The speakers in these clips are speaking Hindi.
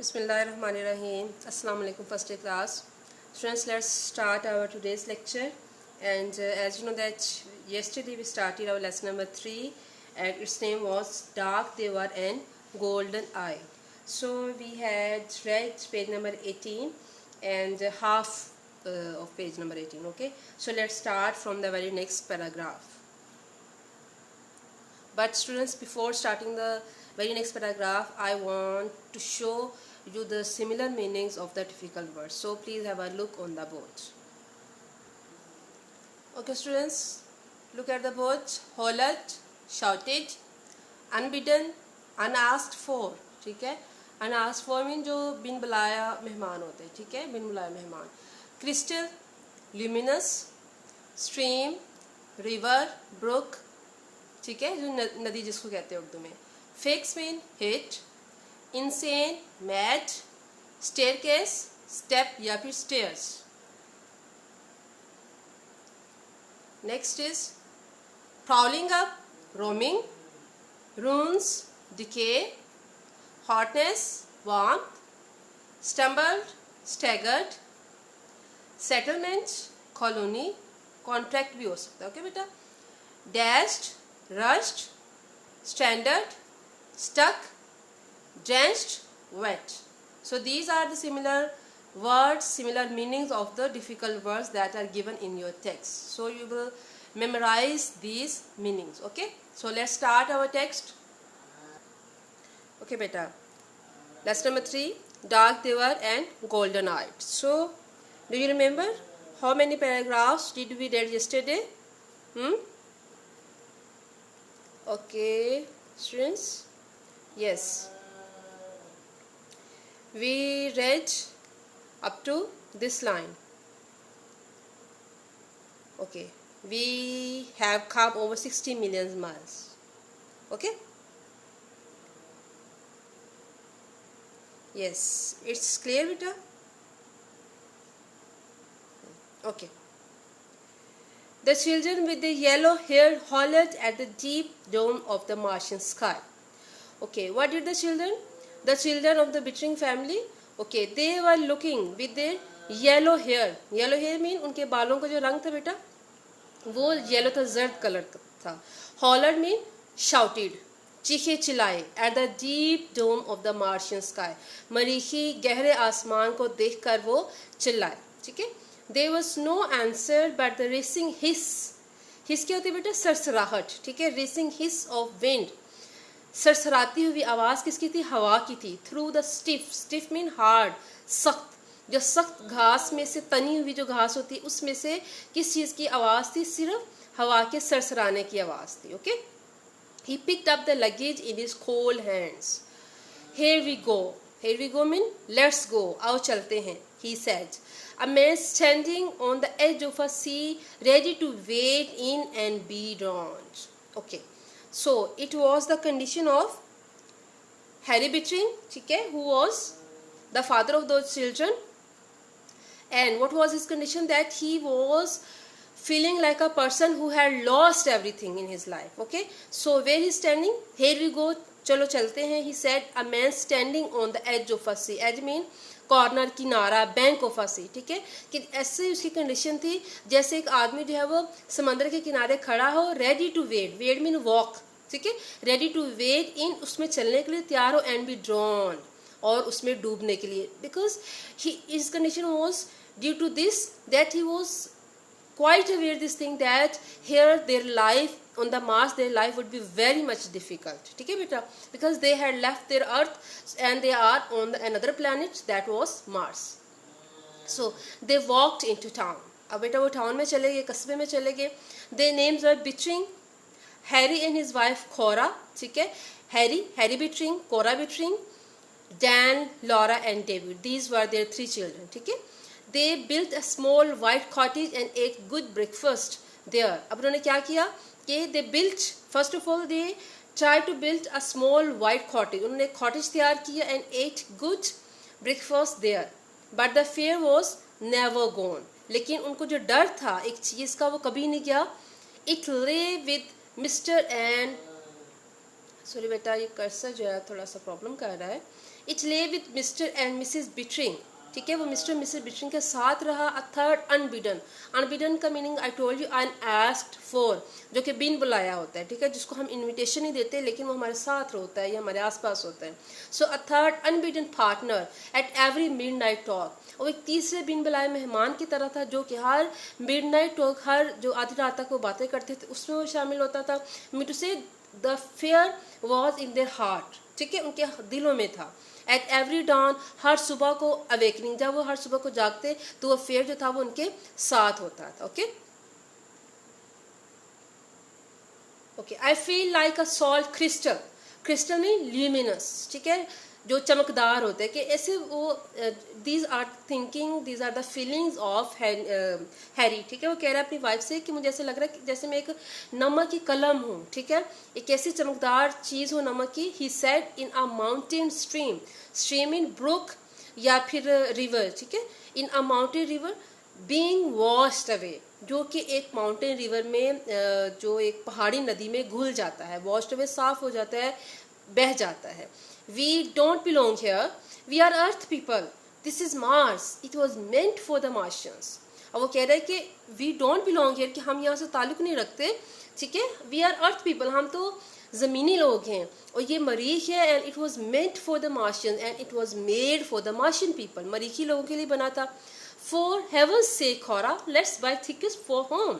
Bismillahirrahmanirrahim. Assalamu alaikum first day class. Students, let's start our today's lecture. And as you know that yesterday we started our lesson number 3 and its name was Dark Devar and Golden Eye. So we had read page number 18 and half of page number 18. Okay, so let's start from the very next paragraph. But students, before starting the very next paragraph, I want to show you the similar meanings of the difficult words. So please have a look on the board. Okay students, look at the board. Hollered, shouted, unbidden, unasked for. ठीक है, unasked for mean जो बिन बुलाया मेहमान होते हैं. ठीक है, बिन बुलाया मेहमान. Crystal, luminous, stream, river, brook. ठीक है, जो नदी जिसको कहते हैं उर्दू में. Fix mean hit, insane, mad, staircase, step या फिर stairs. Next is prowling up, roaming, ruins, decay, hotness, warmth, stumbled, staggered, settlement, colony, contract भी हो सकता है. ओके बेटा. Dashed, rushed, stranded, stuck, drenched, wet. So these are the similar words, similar meanings of the difficult words that are given in your text. So you will memorize these meanings. Okay, so let's start our text. Okay beta, lesson number 3, Dark Devar and Golden Eye. So do you remember how many paragraphs did we read yesterday? Okay students, yes, we read up to this line. Okay, we have come over 60 million miles. Okay, yes, it's clear beta. Okay. The children with the yellow hair hollered at the deep dome of the Martian sky. Okay, what did the children? The children of the Bittring family, okay, they were looking with their yellow hair. Yellow hair mean उनके बालों का जो रंग था बेटा वो येलो था, जर्द कलर था. Hollered mean shouted, चीखे चिल्लाए, at the deep dome of the Martian sky. मरीखी गहरे आसमान को देखकर वो चिल्लाए. ठीक है. There was no answer but the racing hiss. Hiss क्या होती है बेटा? सरसराहट. ठीक है, racing hiss of wind. सरसराती हुई आवाज़ किसकी थी? हवा की थी. Through the stiff. Stiff mean hard, सख्त. जो सख्त घास में से तनी हुई जो घास होती है उसमें से किस चीज़ की आवाज़ थी? सिर्फ हवा के सरसराने की आवाज़ थी. Okay. He picked up the luggage in his cold hands. Here we go. Here we go mean let's go. आओ चलते हैं. He said. A man standing on the edge of a sea, ready to wade in and be drowned. Okay, so it was the condition of Harry Bittring, who was the father of those children. And what was his condition? That he was feeling like a person who had lost everything in his life. Okay, so where he's standing? Here we go. चलो चलते हैं. He said, a man standing on the edge of a sea. Edge mean corner, किनारा, बैंक ऑफ अ सी. ठीक है, कि ऐसे उसकी कंडीशन थी जैसे एक आदमी जो है वो समंदर के किनारे खड़ा हो, ready to wade. Wade mean walk. ठीक है, रेडी टू वेड इन, उसमें चलने के लिए तैयार हो, एंड बी ड्रॉन, और उसमें डूबने के लिए. Because his condition was due to this that he was quite aware this thing that here their life on the Mars, their life would be very much difficult. ठीक है बेटा, because they had left their Earth and they are on another planet that was Mars. So they walked into town. अब बेटा वो टाउन में चले गए, कस्बे में चले गए. Their names were Bittring, Harry and his wife Cora. ठीक है, Harry Bittring, Cora Bittring, Dan, Laura and David. These were their 3 children. ठीक है. They built a small white cottage and ate good breakfast there. अब उन्होंने क्या किया कि they built, first of all they tried to build a small white cottage. उन्होंने cottage तैयार किया and ate good breakfast there. But the fear was never gone. लेकिन उनको जो डर था एक चीज़ का वो कभी नहीं गया. It lay with Mr. and sorry बेटा ये कर्सर जो है थोड़ा सा प्रॉब्लम कर रहा है. इट ले with mister and Mrs bettering, ठीक है, वो मिस्टर मिसेस बिटरिंग के साथ रहा। अ थर्ड अनबिडन, अनबिडन का meaning I told you unasked for, जो कि बिन बुलाया होता है, ठीक है, जिसको हम इनविटेशन ही देते हैं लेकिन वो हमारे साथ होता है या हमारे आसपास होता है। So a third unbidden partner at every midnight talk, और एक तीसरे बिन बुलाए मेहमान की तरह था जो कि हर मिडनाइट टॉक, हर जो आधी रात तक वो बातें करते थे उसमें वो शामिल होता था। मीन टू से the fair was in their heart, ठीक है, उनके दिलों में था। एट एवरी डॉन, हर सुबह को अवेकनिंग, जब वो हर सुबह को जागते तो वो फेयर जो था वो उनके साथ होता था। Okay okay, I feel like a salt crystal, crystal में ल्यूमिनस, ठीक है, जो चमकदार होते हैं, कि ऐसे वो these are thinking, these are the feelings of Harry, ठीक है, वो कह रहा है अपनी वाइफ से कि मुझे ऐसे लग रहा है कि जैसे मैं एक नमक की कलम हूँ, ठीक है, एक ऐसी चमकदार चीज़ हो नमक की। He said in a mountain stream, stream in brook या फिर रिवर, ठीक है, in a mountain river being washed away, जो कि एक माउंटेन रिवर में जो एक पहाड़ी नदी में घुल जाता है, वॉश्ड अवे साफ हो जाता है, बह जाता है। We don't belong here, we are earth people, this is Mars, it was meant for the Martians. और वो कह रहे हैं कि वी डोंट बिलोंग हियर, कि हम यहाँ से ताल्लुक नहीं रखते, ठीक है, वी आर अर्थ पीपल, हम तो ज़मीनी लोग हैं, और ये मरीख है, and it was meant for the Martian and it was made for the Martian people, मरीखी लोगों के लिए बना था। फॉर हेवंस से खौरा, let's buy tickets for home,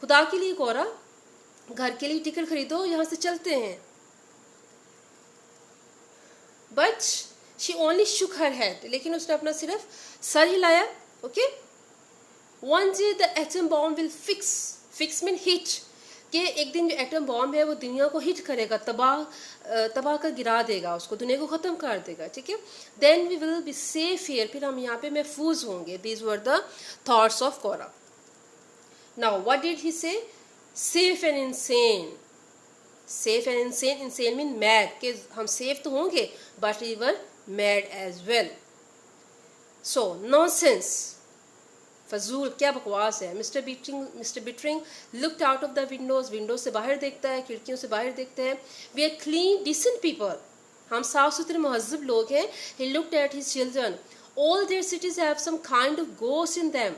खुदा के लिए खौरा, घर के लिए टिकट खरीदो, यहाँ से चलते हैं। But she only shook her head, लेकिन उसने अपना सिर्फ सर हिलाया। Okay, one day the atom bomb will fix, fix mean hit, कि एक दिन जो एटम बॉम्ब है वो दुनिया को हिट करेगा, तबाह कर गिरा देगा, उसको दुनिया को ख़त्म कर देगा, ठीक है। Then we will be safe here, फिर हम यहाँ पे महफूज होंगे। These were the thoughts of Cora. Now what did he say? Safe and insane, safe and insane, insane mean mad, कि हम सेफ तो होंगे but we were mad as well. So nonsense, फजूल, क्या बकवास है। Mister Bittering looked out of the windows, window से बाहर देखता है, खिड़कियों से बाहर देखते हैं। We are clean decent people, हम साफ सुथरे महजब लोग हैं। He looked at his children, all their cities have some kind of ghost in them,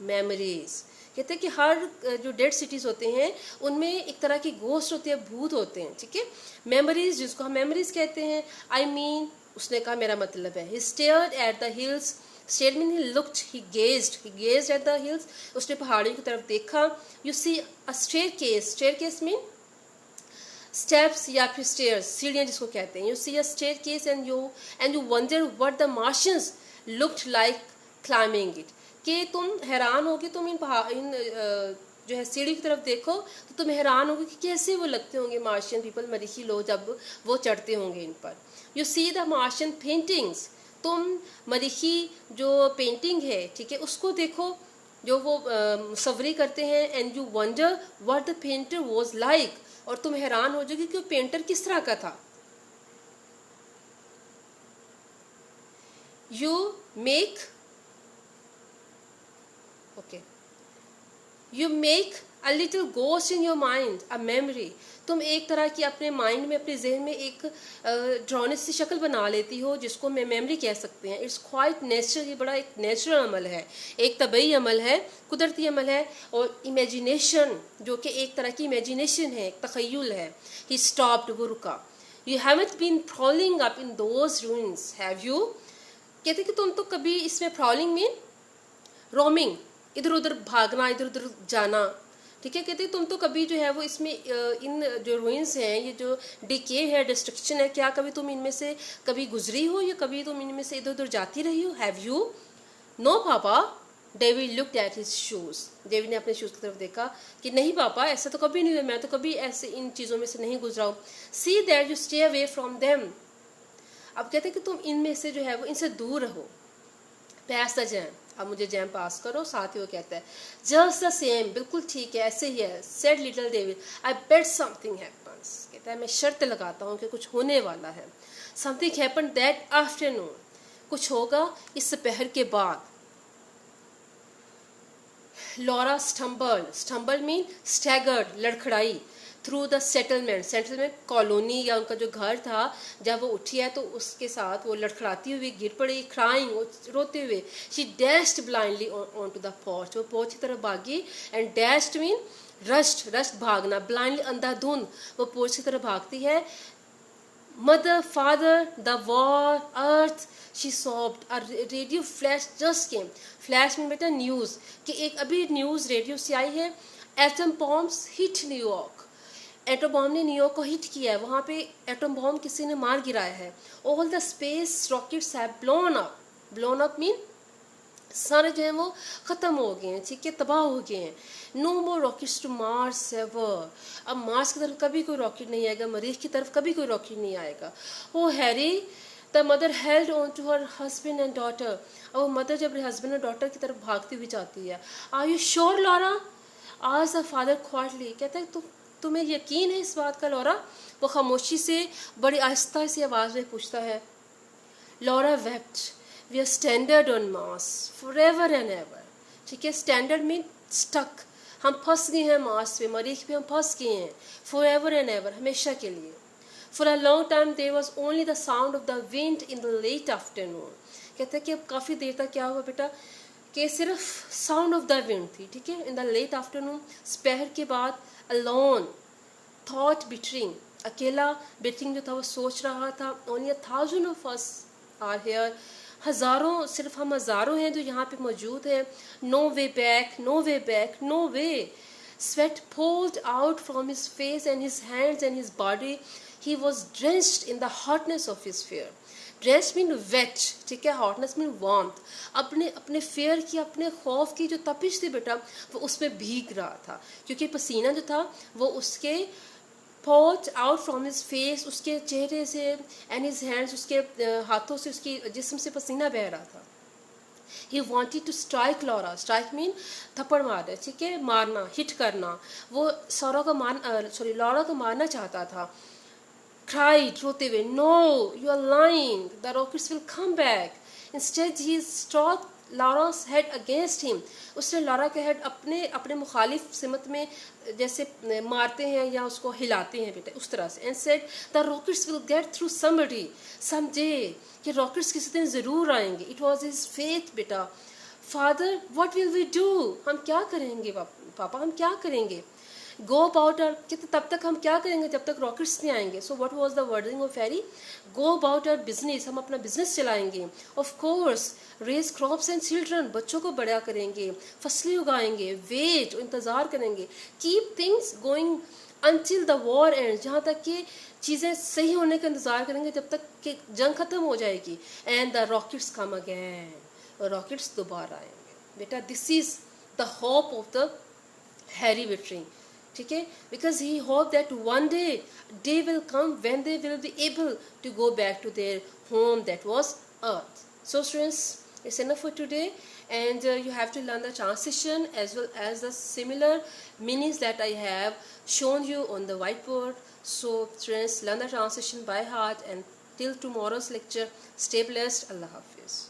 memories. कहते हैं कि हर जो डेड सिटीज़ होते हैं उनमें एक तरह की गोस्ट होती है, भूत होते हैं, ठीक है। मेमोरीज, जिसको हम मेमोरीज कहते हैं। आई मीन, उसने कहा मेरा मतलब है। He stared at the hills, stared mean he looked, he gazed at the hills, उसने पहाड़ियों की तरफ देखा। You see a staircase mean steps या फिर स्टेयर्स, सीढ़ियाँ जिसको कहते हैं। You see a staircase and you wonder what the Martians looked like climbing it, कि तुम हैरान होगे, तुम इन जो है सीढ़ी की तरफ देखो तो तुम हैरान होगे कि कैसे वो लगते होंगे मार्शियन पीपल, मरीखी लोग, जब वो चढ़ते होंगे इन पर। You see the Martian paintings, तुम मरीखी जो पेंटिंग है, ठीक है, उसको देखो जो वो मुसव्वरी करते हैं। And you wonder what the painter was like, और तुम हैरान हो जाओगे कि वो पेंटर किस तरह का था। You make You make a little ghost in your mind, a memory. तुम एक तरह की अपने माइंड में, अपने जहन में एक ड्रॉने सी शक्ल बना लेती हो, जिसको मैं मेमोरी कह सकते हैं। इट्स क्वाइट नेचुरल, ये बड़ा एक नेचुरल अमल है, एक तबई अमल है, कुदरती अमल है। और इमेजिनेशन, जो कि एक तरह की इमेजिनेशन है, एक तखय्युल है। ही स्टॉप्ड, वो रुका। You haven't been prowling up in those ruins, have you? कहते कि तुम तो कभी इसमें, प्रॉलिंग मीन रोमिंग, इधर उधर भागना, इधर उधर जाना, ठीक है। कहते तुम तो कभी जो है वो इसमें इन जो रूइंस हैं, ये जो डिके है, डिस्ट्रक्शन है, क्या कभी तुम इनमें से कभी गुजरी हो, या कभी तुम इनमें से इधर उधर जाती रही हो? Have you? नो पापा। David looked at his shoes, David ने अपने शूज़ की तरफ देखा कि नहीं पापा, ऐसा तो कभी नहीं हुआ, मैं तो कभी ऐसे इन चीज़ों में से नहीं गुजरा हूँ। See that you stay away from them. अब कहते हैं कि तुम इनमें से जो है वो इनसे दूर रहो। पैस द जैम, अब मुझे जैम पास करो। साथ ही वो कहता है जस्ट द सेम, बिल्कुल ठीक है, ऐसे ही है। सेड लिटिल डेविड, आई बेट समथिंग हैपन्स, कहता है मैं शर्त लगाता हूँ कि कुछ होने वाला है। समथिंग हैपन दैट आफ्टरनून, कुछ होगा इस दोपहर के बाद। Laura stumble, stumble mean staggered, लड़खड़ाई। Through the settlement, settlement colony या उनका जो घर था, जब वो उठी है तो उसके साथ वो लड़खड़ाती हुई गिर पड़ी, क्राइंग, रोते हुए। She dashed blindly on to the porch, वो पोर्च की तरफ भागी। एंड डैश्ड मीन रश्ड भागना, ब्लाइंडली अंधाधुंध वो पोर्च की तरफ भागती है। Mother, father, the war, earth, she sobbed. A radio flash just came. Flash में बेटा न्यूज़, कि एक अभी न्यूज़ रेडियो से आई है, atom bombs hit New York, atom bomb ने न्यूयॉर्क को हिट किया है, वहाँ पे एटम बॉम्ब किसी ने मार गिराया है। All the space rockets have blown up mean सारे जो हैं वो ख़त्म हो गए हैं, ठीक है, तबाह हो गए हैं। No more rockets to Mars ever, अब मार्स की तरफ कभी कोई रॉकेट नहीं आएगा, मरीख की तरफ कभी कोई रॉकेट नहीं आएगा। Oh Harry, the mother held on to her husband and daughter, अब वो मदर जब अपने हस्बैंड और डॉटर की तरफ भागती हुई जाती है। आर यू श्योर लॉरा, आज द फादर क्वाइटली, कहता है तुम्हें यकीन है इस बात का लॉरा? वो खामोशी से बड़ी आहिस्ता सी आवाज़ में पूछता है। Laura wept, we are standard on Mars forever and ever, ठीक है, स्टैंडर्ड मीन स्टक, हम फंस गए हैं मार्स पे, मरीख पे हम फंस गए हैं, फॉरएवर एंड एवर, हमेशा के लिए। For a long time there was only the sound of the wind in the late afternoon, कहते हैं कि अब काफ़ी देर तक क्या हुआ बेटा कि सिर्फ साउंड ऑफ द विंड थी, ठीक है, इन द लेट आफ्टरनून, दोपहर के बाद। अलोन, थॉट बिटरिंग, अकेला बिटरिंग जो था वो सोच रहा था। Only 1,000 of us are here, हज़ारों, सिर्फ हम हज़ारों हैं जो यहाँ पे मौजूद हैं। No way back, no way back, no way. Sweat poured out from his face and his hands and his body. He was drenched in the hotness of his fear. Drenched mean wet, ठीक है, hotness mean warmth. अपने fear की, अपने खौफ की जो तपिश थी बेटा, वो उसमें भीग रहा था, क्योंकि पसीना जो था वो उसके poured out from his face, उसके चेहरे से, and his hands, उसके हाथों से, उसकी जिस्म से पसीना बह रहा था। He wanted to strike Laura. Strike mean थप्पड़ मारना, ठीक है, मारना, हिट करना। वो लॉरा को मारना चाहता था। Cried, रोते हुए, No, you are lying. The rockets will come back. Instead, he struck Laura's head against him. उसने लॉरा के हेड अपने मुखालिफ सिमत में जैसे मारते हैं या उसको हिलाते हैं बेटा, उस तरह से। And said, the rockets will get through somebody someday. कि रॉकेट्स किसी दिन ज़रूर आएंगे। It was his faith बेटा। Father, what will we do? हम क्या करेंगे पापा, हम क्या करेंगे? Go about our, कहते तब तक हम क्या करेंगे जब तक रॉकेट्स नहीं आएंगे। So what was the wording of Harry? Go about our business, हम अपना बिजनेस चलाएंगे। Of course, raise crops and children, बच्चों को बड़ा करेंगे, फसलें उगाएंगे। Wait, इंतज़ार करेंगे। Keep things going until the war ends, जहाँ तक कि चीज़ें सही होने का इंतज़ार करेंगे, जब तक कि जंग ख़त्म हो जाएगी। And the rockets come again, rockets दोबारा आएंगे बेटा। This is the hope of the Harry Bittering, ठीक है, because he hope that one day will come when they will be able to go back to their home that was Earth. So students, it's enough for today, and you have to learn the transition as well as the similar meanings that I have shown you on the whiteboard. So students, learn the transition by heart, and till tomorrow's lecture, stay blessed. Allah Hafiz.